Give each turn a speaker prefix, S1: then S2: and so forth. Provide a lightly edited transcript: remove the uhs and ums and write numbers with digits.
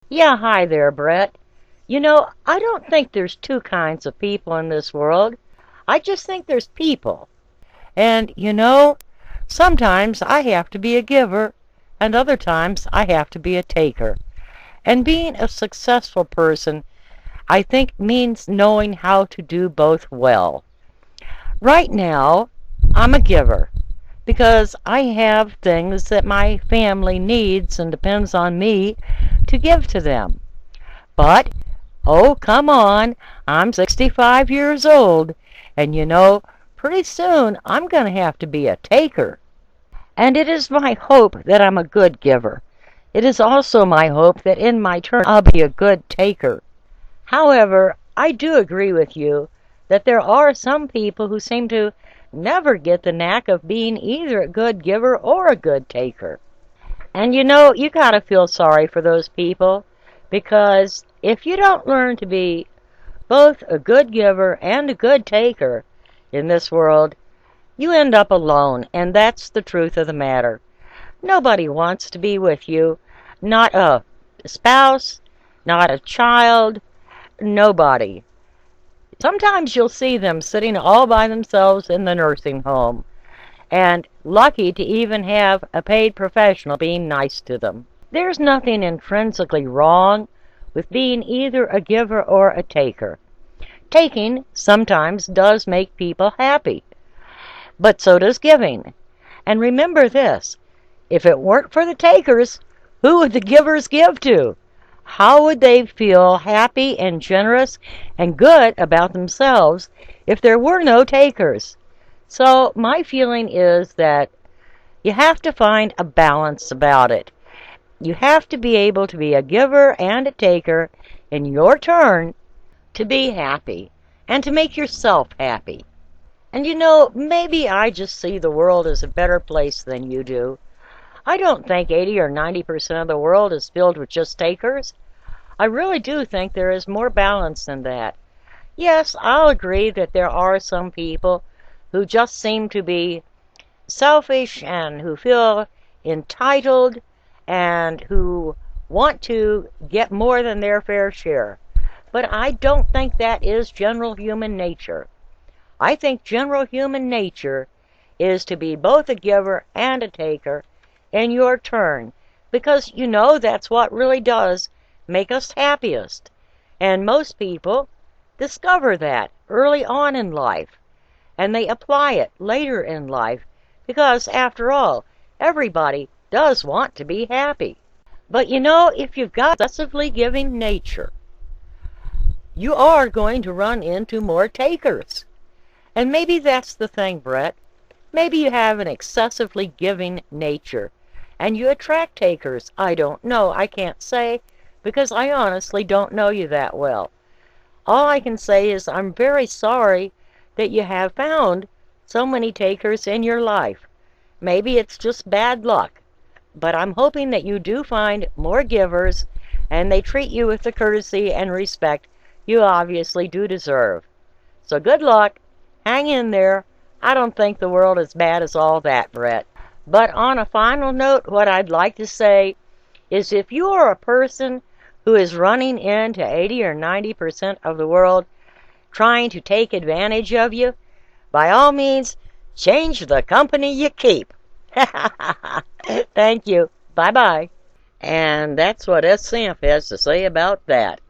S1: Yeah, hi there, Brett. I don't think there's two kinds of people in this world. I just think there's people. And, sometimes I have to be a giver, and other times I have to be a taker. And being a successful person, I think, means knowing how to do both well. Right now, I'm a giver because I have things that my family needs and depends on me to give to them. But oh, come on. I'm 65 years old, and pretty soon I'm going to have to be a taker. And it is my hope that I'm a good giver. It is also my hope that in my turn I'll be a good taker. However, I do agree with you that there are some people who seem to never get the knack of being either a good giver or a good taker. And you gotta feel sorry for those people because if you don't learn to be both a good giver and a good taker in this world, you end up alone, and that's the truth of the matter. Nobody wants to be with you, not a spouse, not a child, nobody. Sometimes you'll see them sitting all by themselves in the nursing home, and lucky to even have a paid professional being nice to them. There's nothing intrinsically wrong with being either a giver or a taker. Taking sometimes does make people happy, but so does giving. And remember this, if it weren't for the takers, who would the givers give to? How would they feel happy and generous and good about themselves if there were no takers? So my feeling is that you have to find a balance about it. You have to be able to be a giver and a taker in your turn to be happy and to make yourself happy. And maybe I just see the world as a better place than you do. I don't think 80 or 90% of the world is filled with just takers. I really do think there is more balance than that. Yes, I'll agree that there are some people who just seem to be selfish and who feel entitled and who want to get more than their fair share. But I don't think that is general human nature. I think general human nature is to be both a giver and a taker in your turn, because that's what really does make us happiest. And most people discover that early on in life, and they apply it later in life, because after all, everybody does want to be happy. But if you've got excessively giving nature, you are going to run into more takers. And maybe that's the thing, Brett. Maybe you have an excessively giving nature, and you attract takers. I don't know. I can't say, because I honestly don't know you that well. All I can say is I'm very sorry that you have found so many takers in your life. Maybe it's just bad luck, but I'm hoping that you do find more givers, and they treat you with the courtesy and respect you obviously do deserve. So good luck. Hang in there. I don't think the world is bad as all that, Brett. But on a final note, what I'd like to say is if you are a person who is running into 80 or 90% of the world trying to take advantage of you, by all means, change the company you keep. Thank you. Bye-bye. And that's what SCMP has to say about that.